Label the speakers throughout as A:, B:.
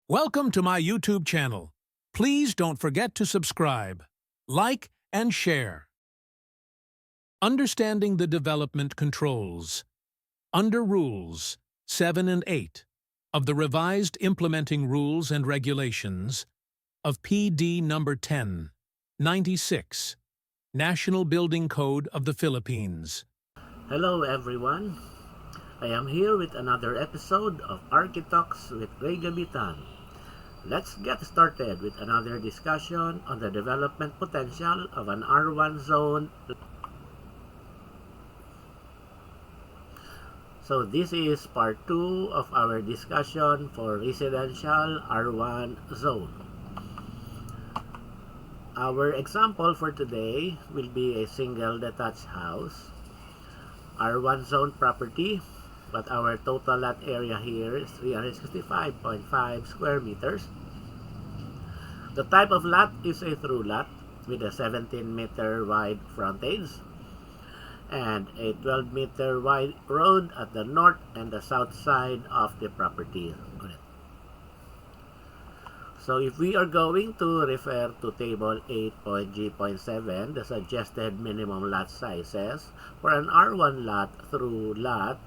A: Welcome to my YouTube channel. Please don't forget to subscribe, like, and share. Understanding the development controls. Under Rules 7 and 8 of the Revised Implementing Rules and Regulations of PD number 1096, National Building Code of the Philippines.
B: Hello everyone, I am here with another episode of Architects with Ray Gabitan. Let's get started with another discussion on the development potential of an R1 zone. So this is part 2 of our discussion for residential R1 zone. Our example for today will be a single detached house, R1 zone property, but our total lot area here is 365.5 square meters. The type of lot is a through lot with a 17-meter wide frontage and a 12-meter wide road at the north and the south side of the property. So if we are going to refer to table 8.G.7, the suggested minimum lot sizes for an R1 lot through lot,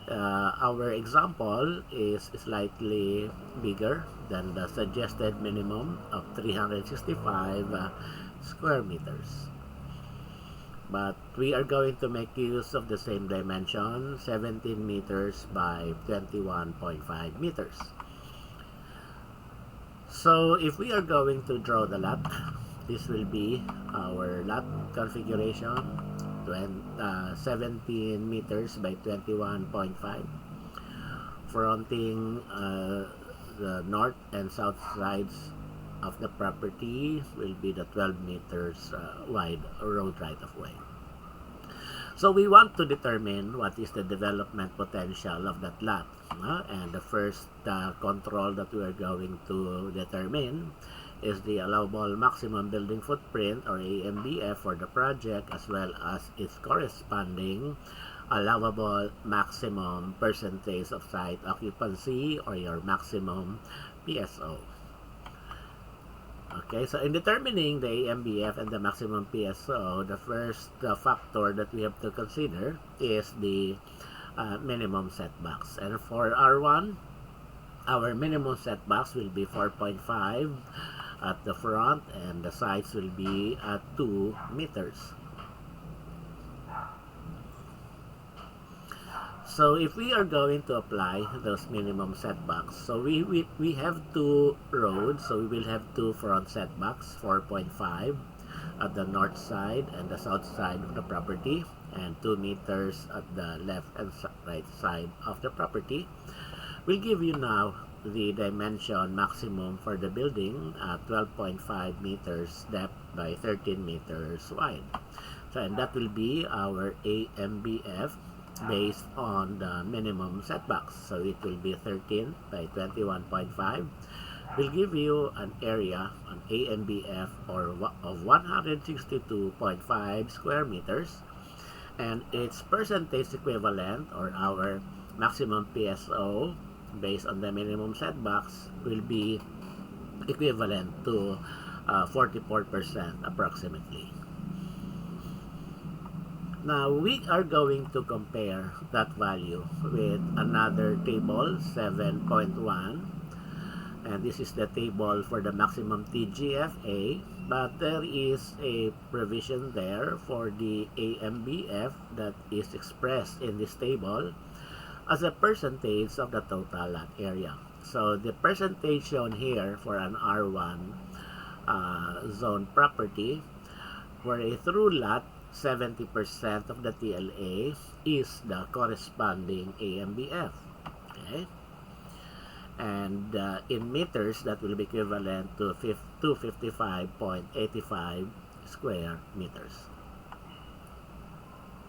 B: our example is slightly bigger than the suggested minimum of 365 square meters. But we are going to make use of the same dimension, 17 meters by 21.5 meters. So if we are going to draw the lot, this will be our lot configuration, 17 meters by 21.5, fronting the north and south sides of the property will be the 12 meters wide road right of way. So we want to determine what is the development potential of that lot. And the first control that we are going to determine is the allowable maximum building footprint, or AMBF, for the project, as well as its corresponding allowable maximum percentage of site occupancy, or your maximum PSO. Okay, so in determining the AMBF and the maximum PSO, the first factor that we have to consider is the minimum setbacks. And for R1, our minimum setbacks will be 4.5 at the front, and the sides will be at 2 meters. So if we are going to apply those minimum setbacks, so we have 2 roads, so we will have 2 front setbacks, 4.5 at the north side and the south side of the property, and 2 meters at the left and right side of the property. We'll give you now the dimension maximum for the building at 12.5 meters depth by 13 meters wide. So, and that will be our AMBF based on the minimum setbacks. So it will be 13 by 21.5. We'll give you an area, an AMBF of 162.5 square meters, and its percentage equivalent, or our maximum PSO based on the minimum setbacks, will be equivalent to 44% approximately. Now we are going to compare that value with another table, 7.1, and this is the table for the maximum TGFA, but there is a provision there for the AMBF that is expressed in this table as a percentage of the total lot area. So the percentage shown here for an R1 zone property, for a through lot, 70% of the TLA is the corresponding AMBF. Okay? And in meters, that will be equivalent to 255.85 square meters.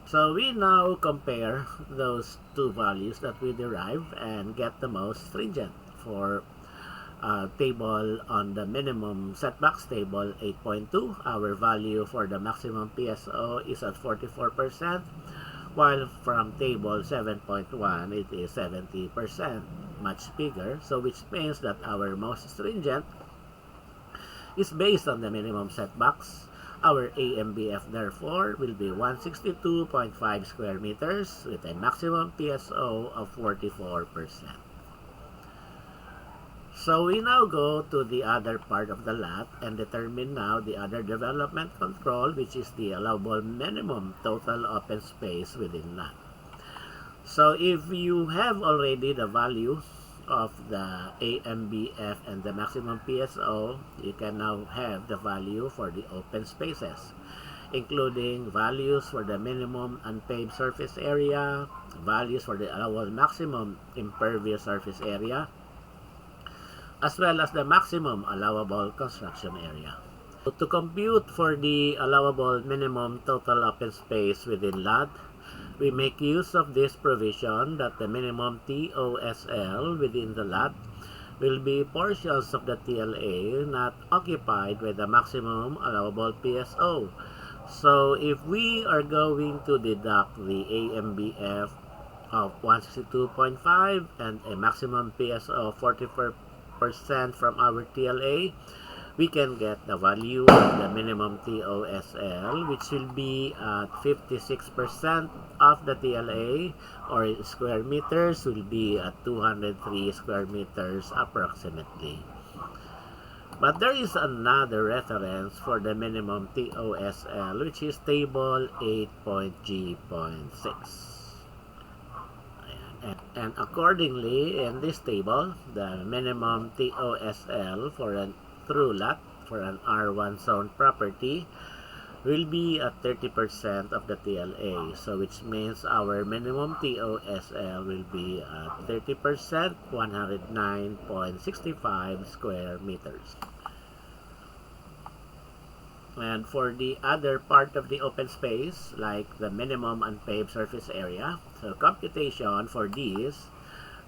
B: So we now compare those 2 values that we derive and get the most stringent. For table on the minimum setbacks, table 8.2, our value for the maximum PSO is at 44%, while from table 7.1 it is 70%. much bigger, so which means that our most stringent is based on the minimum setbacks. Our AMBF therefore will be 162.5 square meters with a maximum PSO of 44%. So we now go to the other part of the lot and determine now the other development control, which is the allowable minimum total open space within lot. So if you have already the value of the AMBF and the maximum PSO, you can now have the value for the open spaces, including values for the minimum unpaved surface area, values for the allowable maximum impervious surface area, as well as the maximum allowable construction area. So to compute for the allowable minimum total open space within lot, we make use of this provision that the minimum TOSL within the lot will be portions of the TLA not occupied by the maximum allowable PSO. So if we are going to deduct the AMBF of 162.5 and a maximum PSO of 44% from our TLA, we can get the value of the minimum TOSL, which will be at 56% of the TLA, or square meters will be at 203 square meters approximately. But there is another reference for the minimum TOSL, which is table 8.G.6. And accordingly, in this table, the minimum TOSL for an through lot for an R1 zone property will be at 30% of the TLA. So which means our minimum TOSL will be at 30%, 109.65 square meters. And for the other part of the open space, like the minimum unpaved surface area, so computation for these,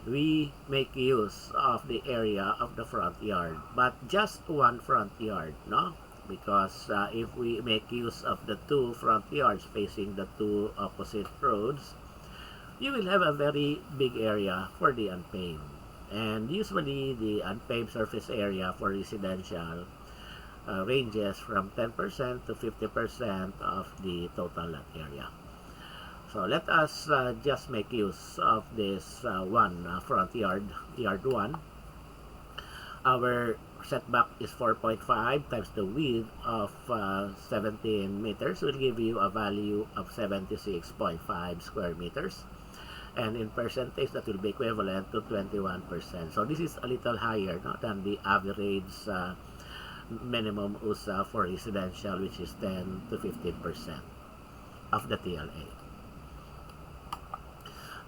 B: we make use of the area of the front yard, but just one front yard, no? Because if we make use of the two front yards facing the two opposite roads, you will have a very big area for the unpaved. And usually the unpaved surface area for residential ranges from 10% to 50% of the total lot area. So let us just make use of this one front yard, yard 1. Our setback is 4.5 times the width of 17 meters will give you a value of 76.5 square meters. And in percentage, that will be equivalent to 21%. So this is a little higher, no, than the average minimum USA for residential, which is 10 to 15% of the TLA.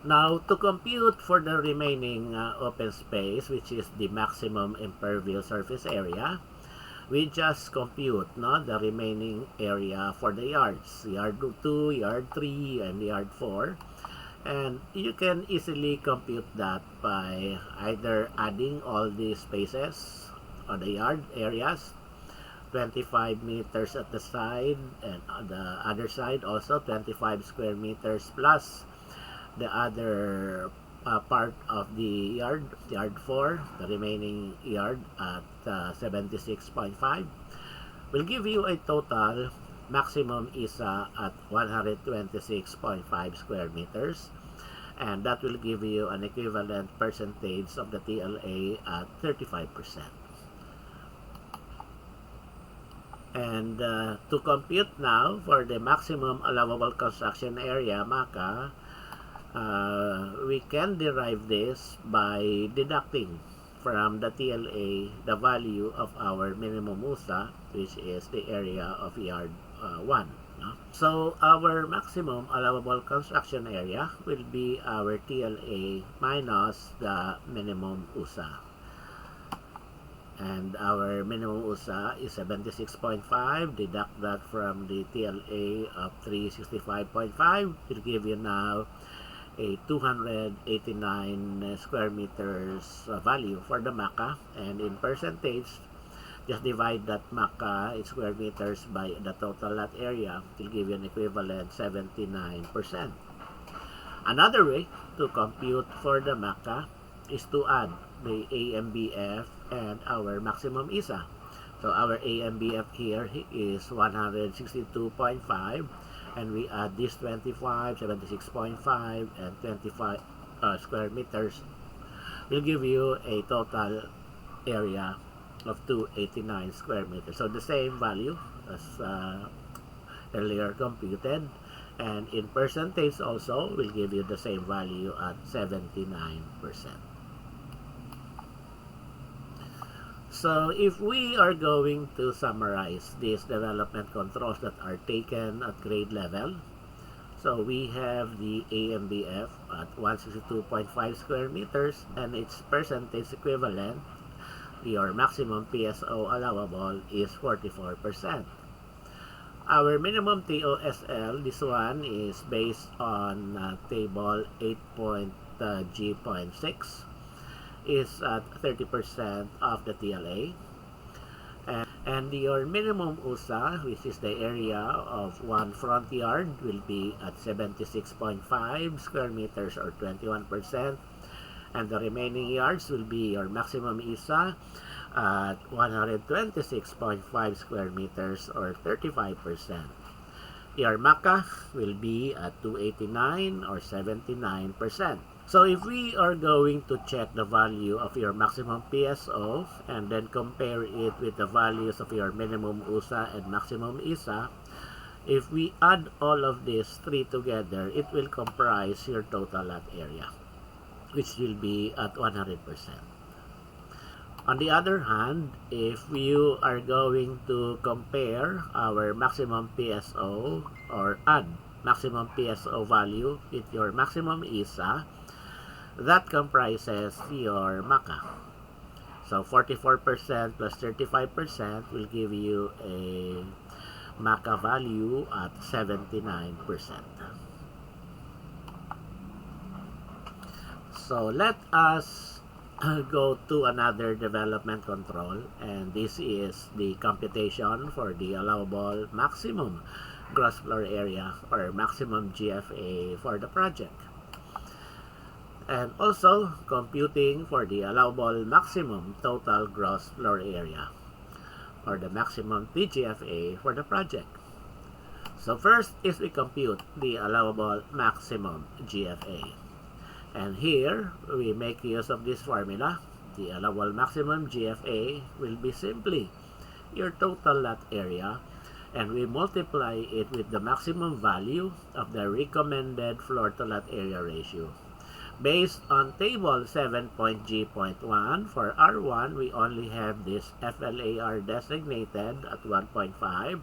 B: Now, to compute for the remaining open space, which is the maximum impervious surface area, we just compute, no, the remaining area for the yards, yard 2, yard 3, and yard 4. And you can easily compute that by either adding all the spaces on the yard areas, 25 meters at the side, and on the other side also 25 square meters plus the other part of the yard, yard 4, the remaining yard at 76.5, will give you a total maximum ISA at 126.5 square meters, and that will give you an equivalent percentage of the TLA at 35%. And to compute now for the maximum allowable construction area, MACA, we can derive this by deducting from the TLA the value of our minimum USA, which is the area of yard 1. No? So our maximum allowable construction area will be our TLA minus the minimum USA. And our minimum USA is 76.5. Deduct that from the TLA of 365.5 will give you now a 289 square meters value for the MACA, and in percentage, just divide that MACA in square meters by the total lot area. It will give you an equivalent 79%. Another way to compute for the MACA is to add the AMBF and our maximum ISA. So our AMBF here is 162.5, and we add this 25, 76.5, and 25 square meters will give you a total area of 289 square meters. So the same value as earlier computed, and in percentage also will give you the same value at 79%. So if we are going to summarize these development controls that are taken at grade level, so we have the AMBF at 162.5 square meters, and its percentage equivalent, your maximum PSO allowable, is 44%. Our minimum TOSL, this one is based on table 8.G.6, is at 30% of the TLA. And your minimum USA, which is the area of one front yard, will be at 76.5 square meters or 21%. And the remaining yards will be your maximum ISA at 126.5 square meters or 35%. Your MACA will be at 289 or 79%. So if we are going to check the value of your maximum PSO and then compare it with the values of your minimum USA and maximum ISA, if we add all of these three together, it will comprise your total lot area, which will be at 100%. On the other hand, if you are going to compare our maximum PSO or add maximum PSO value with your maximum ISA, that comprises your MACA. So 44% plus 35% will give you a MACA value at 79%. So let us go to another development control, and this is the computation for the allowable maximum gross floor area or maximum GFA for the project, and also computing for the allowable maximum total gross floor area or the maximum TGFA for the project. So first is we compute the allowable maximum GFA. And here, we make use of this formula. The allowable maximum GFA will be simply your total lot area, and we multiply it with the maximum value of the recommended floor to lot area ratio. Based on table 7.G.1, for R1, we only have this FLAR designated at 1.5.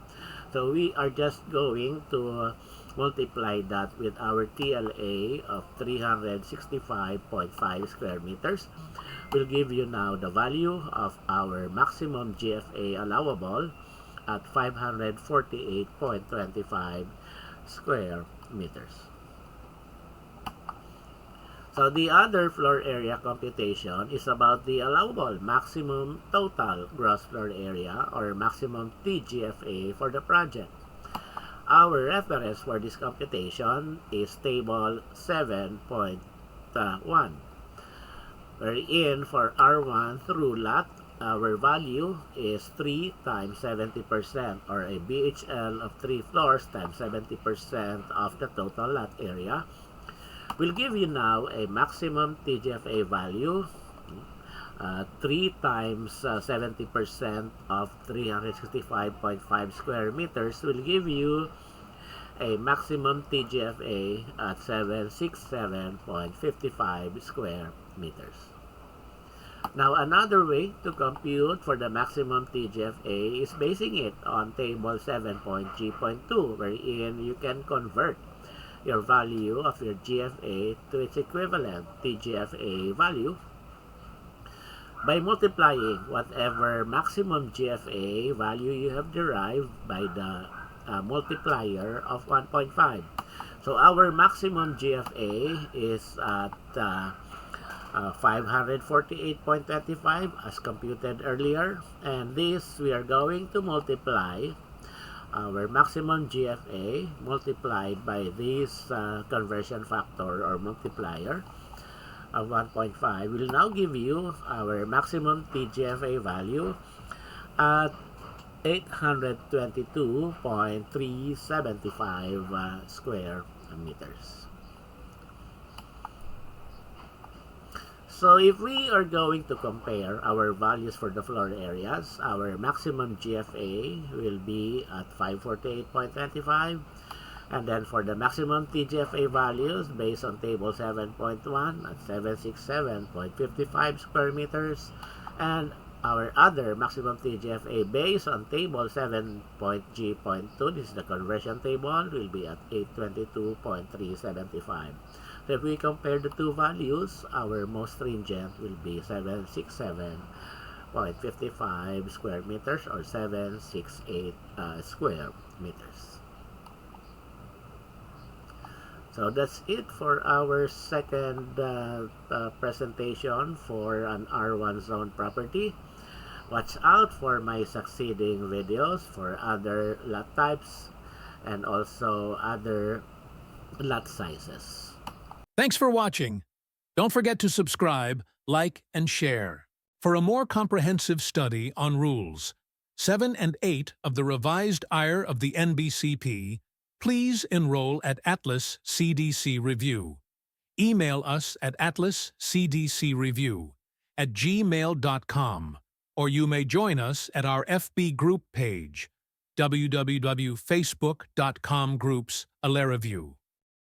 B: So we are just going to multiply that with our TLA of 365.5 square meters. Will give you now the value of our maximum GFA allowable at 548.25 square meters. So the other floor area computation is about the allowable maximum total gross floor area or maximum TGFA for the project. Our reference for this computation is table 7.1, wherein for R1 through lot, our value is 3 times 70% or a BHL of 3 floors times 70% of the total lot area. Will give you now a maximum TGFA value. 3 times 70% of 365.5 square meters will give you a maximum TGFA at 767.55 square meters. Now, another way to compute for the maximum TGFA is basing it on table 7.G.2, wherein you can convert your value of your GFA to its equivalent TGFA value by multiplying whatever maximum GFA value you have derived by the multiplier of 1.5. So our maximum GFA is at 548.25 as computed earlier, and this we are going to multiply our maximum GFA multiplied by this conversion factor or multiplier of 1.5 will now give you our maximum TGFA value at 822.375 square meters. So if we are going to compare our values for the floor areas, our maximum GFA will be at 548.25, and then for the maximum TGFA values based on table 7.1 at 767.55 square meters, and our other maximum TGFA based on table 7.G.2, this is the conversion table, will be at 822.375. So if we compare the two values, our most stringent will be 767.55 square meters or 768 square meters. So that's it for our second presentation for an R1 zone property. Watch out for my succeeding videos for other lot types and also other lot sizes.
A: Thanks for watching. Don't forget to subscribe, like, and share. For a more comprehensive study on Rules 7 and 8 of the Revised IRR of the NBCP, please enroll at Atlas CDC Review. Email us at atlascdcreview@gmail.com, or you may join us at our FB group page, www.facebook.com/groups/Review.